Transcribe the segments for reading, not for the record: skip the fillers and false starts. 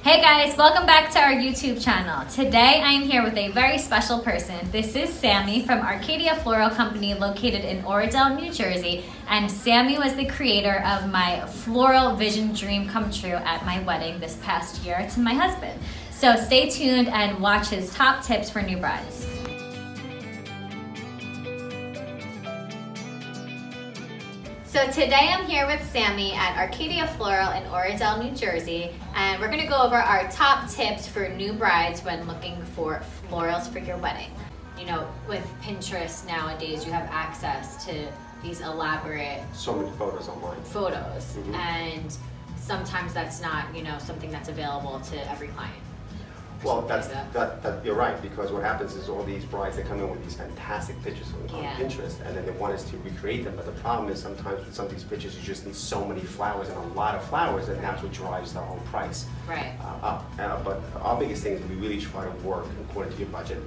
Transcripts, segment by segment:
Hey guys, welcome back to our YouTube channel. Today I am here with a very special person. This is Sammy from Arcadia Floral Company located in Oradell, New Jersey. And Sammy was the creator of my floral vision dream come true at my wedding this past year to my husband. So stay tuned and watch his top tips for new brides. So today I'm here with Sammy at Arcadia Floral in Oradell, New Jersey, and we're going to go over our top tips for new brides when looking for florals for your wedding. You know, with Pinterest nowadays, you have access to these elaborate so many photos online. And sometimes that's not, something that's available to every client. Well, you're right, because what happens is all these brides, they come in with these fantastic pictures on Pinterest, and then they want us to recreate them. But the problem is sometimes with some of these pictures, you just need so many flowers and a lot of flowers, and that's what drives the whole price up. But our biggest thing is we really try to work according to your budget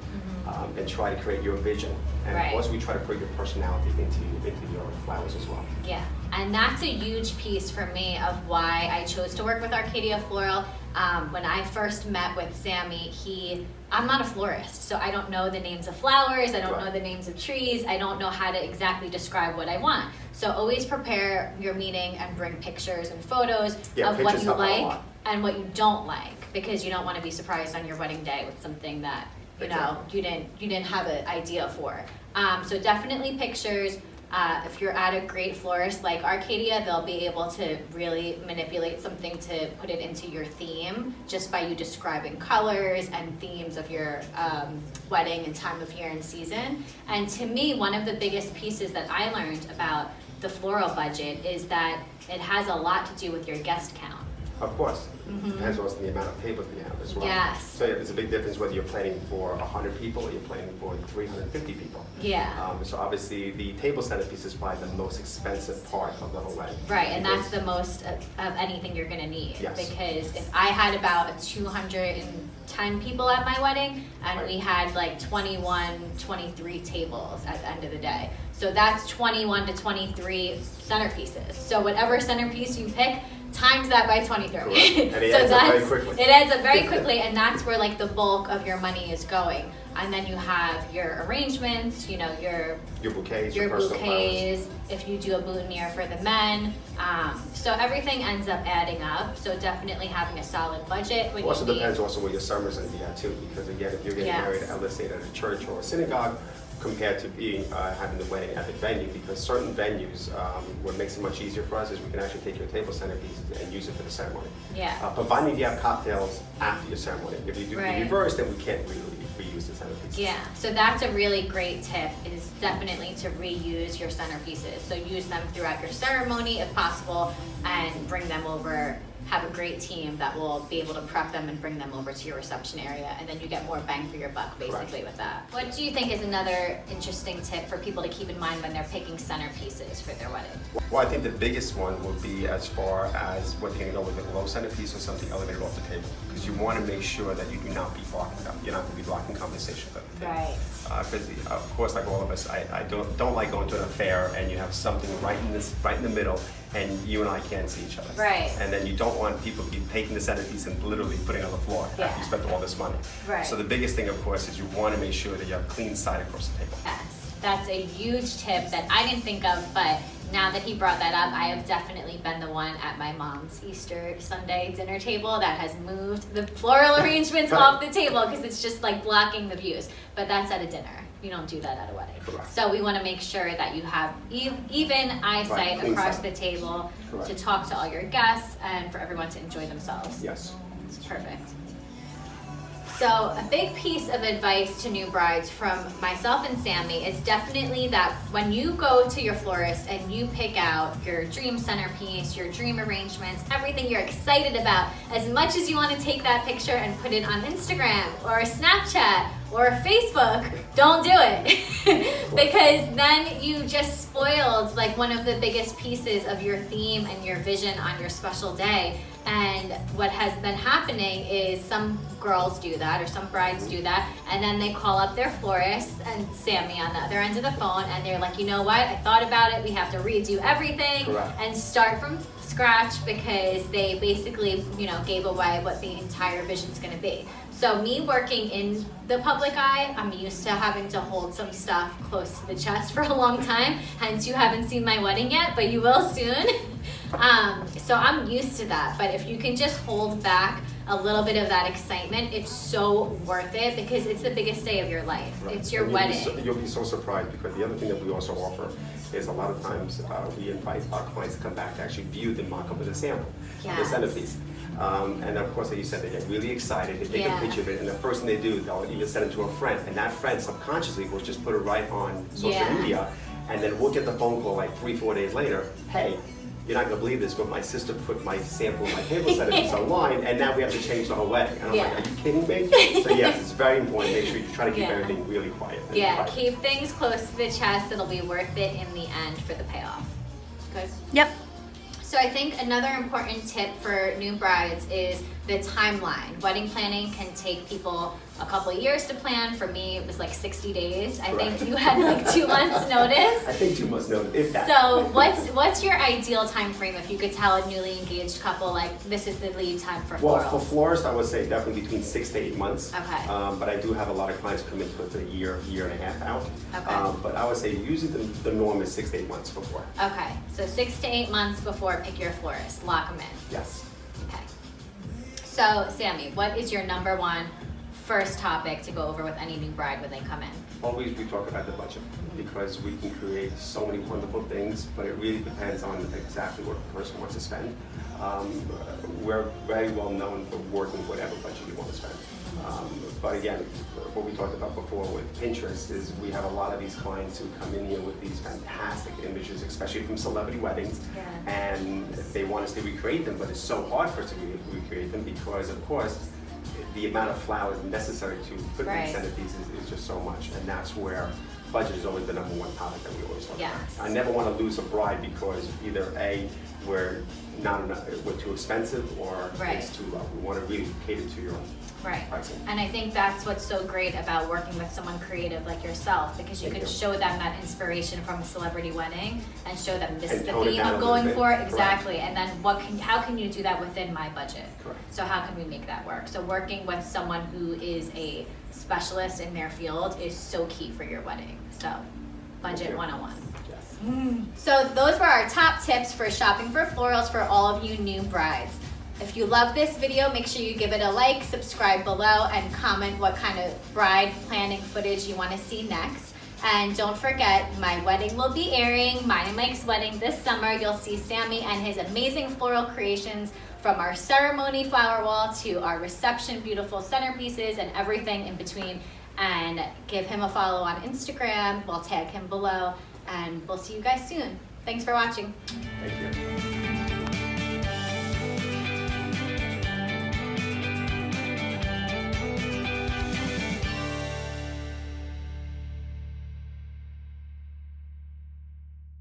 and try to create your vision. And also we try to put your personality into your flowers as well. Yeah, and that's a huge piece for me of why I chose to work with Arcadia Floral. When I first met with Sammy, I'm not a florist, so I don't know the names of flowers, I don't know the names of trees, I don't know how to exactly describe what I want. So always prepare your meeting and bring pictures and photos of what you like and what you don't like, because you don't want to be surprised on your wedding day with something that you didn't have an idea for. So definitely pictures. If you're at a great florist like Arcadia, they'll be able to really manipulate something to put it into your theme just by you describing colors and themes of your wedding and time of year and season. And to me, one of the biggest pieces that I learned about the floral budget is that it has a lot to do with your guest count. Of course. Depends on the amount of tables you have as well. Yes. So there's a big difference whether you're planning for 100 people or you're planning for 350 people. Yeah. So obviously the table centerpiece is probably the most expensive part of the whole wedding. Right, and that's the most of anything you're going to need. Yes. Because if I had about 210 people at my wedding, and we had like 23 tables at the end of the day. So that's 21 to 23 centerpieces. So whatever centerpiece you pick, times that by 23. And it adds up very quickly. It adds up very quickly, and that's where like the bulk of your money is going. And then you have your arrangements, your bouquets, your personal bouquets, flowers. if you do a boutonniere for the men. So everything ends up adding up. So definitely having a solid budget. It also depends also where your summer's going to be at too, because again, if you're getting married, let's say at a church or a synagogue, compared to having the wedding at the venue, because certain venues, what makes it much easier for us is we can actually take your table centerpieces and use it for the ceremony. Yeah. Providing you have cocktails after your ceremony. If you do the reverse, then we can't really reuse the centerpieces. Yeah, so that's a really great tip, is definitely to reuse your centerpieces. So use them throughout your ceremony if possible, and bring them over. Have a great team that will be able to prep them and bring them over to your reception area, and then you get more bang for your buck basically with that. What do you think is another interesting tip for people to keep in mind when they're picking centerpieces for their wedding? Well, I think the biggest one would be as far as whether you're going to go with a low centerpiece or something elevated off the table, because you want to make sure that you do not be blocking up. You're not going to be blocking conversation at the table. Right. Because of course, like all of us, I don't like going to an affair and you have something right in the middle, and you and I can't see each other. Right. And then you don't want people to be taking the centerpiece and literally putting it on the floor after you spent all this money. Right. So the biggest thing, of course, is you want to make sure that you have a clean side across the table. Yes, that's a huge tip that I didn't think of, but now that he brought that up, I have definitely been the one at my mom's Easter Sunday dinner table that has moved the floral arrangements off the table because it's just like blocking the views. But that's at a dinner. You don't do that at a wedding. Correct. So we want to make sure that you have even eyesight across the table to talk to all your guests and for everyone to enjoy themselves. Yes. It's perfect. So a big piece of advice to new brides from myself and Sammy is definitely that when you go to your florist and you pick out your dream centerpiece, your dream arrangements, everything you're excited about, as much as you want to take that picture and put it on Instagram or Snapchat or Facebook, don't do it. Because then you just spoiled like one of the biggest pieces of your theme and your vision on your special day. And what has been happening is some girls do that, or some brides do that, and then they call up their florist and Sammy on the other end of the phone, and they're like, you know what, I thought about it, we have to redo everything. Correct. And start from scratch, because they basically, you know, gave away what the entire vision's gonna be. So me working in the public eye, I'm used to having to hold some stuff close to the chest for a long time, hence you haven't seen my wedding yet, but you will soon. So I'm used to that, but if you can just hold back a little bit of that excitement, it's so worth it, because it's the biggest day of your life. Right. It's your And wedding. You'll be so surprised, because the other thing that we also offer is a lot of times we invite our clients to come back to actually view the mock-up of the sample, the centerpiece. And of course, like you said, they get really excited, they take a picture of it, and the first thing they do, they'll even send it to a friend, and that friend subconsciously will just put it right on social media, and then we'll get the phone call like 3-4 days later, hey, you're not gonna believe this, but my sister put my sample in my table centerpiece online, and now we have to change the whole wedding. And I'm like, are you kidding me? So yes, it's very important. Make sure you try to keep everything really quiet. Yeah, keep things close to the chest. It'll be worth it in the end for the payoff. Good? Yep. So I think another important tip for new brides is the timeline. Wedding planning can take people a couple of years to plan. For me, it was like 60 days. I think you had like 2 months notice. I think 2 months notice, if that. So what's your ideal time frame if you could tell a newly engaged couple, like, this is the lead time for Well, florals? for florist, I would say definitely between 6 to 8 months. Okay. But I do have a lot of clients come in towards a year and a half out. Okay. But I would say usually the norm is 6 to 8 months before. Okay, so 6 to 8 months before, pick your florist, lock them in. Yes. Okay. So, Sammy, what is your number one first topic to go over with any new bride when they come in? Always we talk about the budget, because we can create so many wonderful things, but it really depends on exactly what the person wants to spend. We're very well known for working whatever budget you want to spend. But again, what we talked about before with Pinterest is we have a lot of these clients who come in here with these fantastic images, especially from celebrity weddings, and they want us to recreate them, but it's so hard for us to recreate them, because of course the amount of flowers necessary to put in these centerpieces is just so much, and that's where budget is always the number one topic that we always talk about. I never want to lose a bride because either A, we're too expensive, or it's too low. We want to really cater to your pricing. And I think that's what's so great about working with someone creative like yourself, because you can show them that inspiration from a celebrity wedding and show them this is the theme I'm going for. Exactly. And then how can you do that within my budget? So how can we make that work? So working with someone who is a specialist in their field is so key for your wedding. So budget 101. So those were our top tips for shopping for florals for all of you new brides. If you love this video, make sure you give it a like, subscribe below, and comment what kind of bride planning footage you want to see next. And don't forget, my wedding will be airing, mine and Mike's wedding this summer. You'll see Sammy and his amazing floral creations, from our ceremony flower wall to our reception beautiful centerpieces and everything in between. And give him a follow on Instagram. We'll tag him below, and we'll see you guys soon. Thanks for watching. Thank you.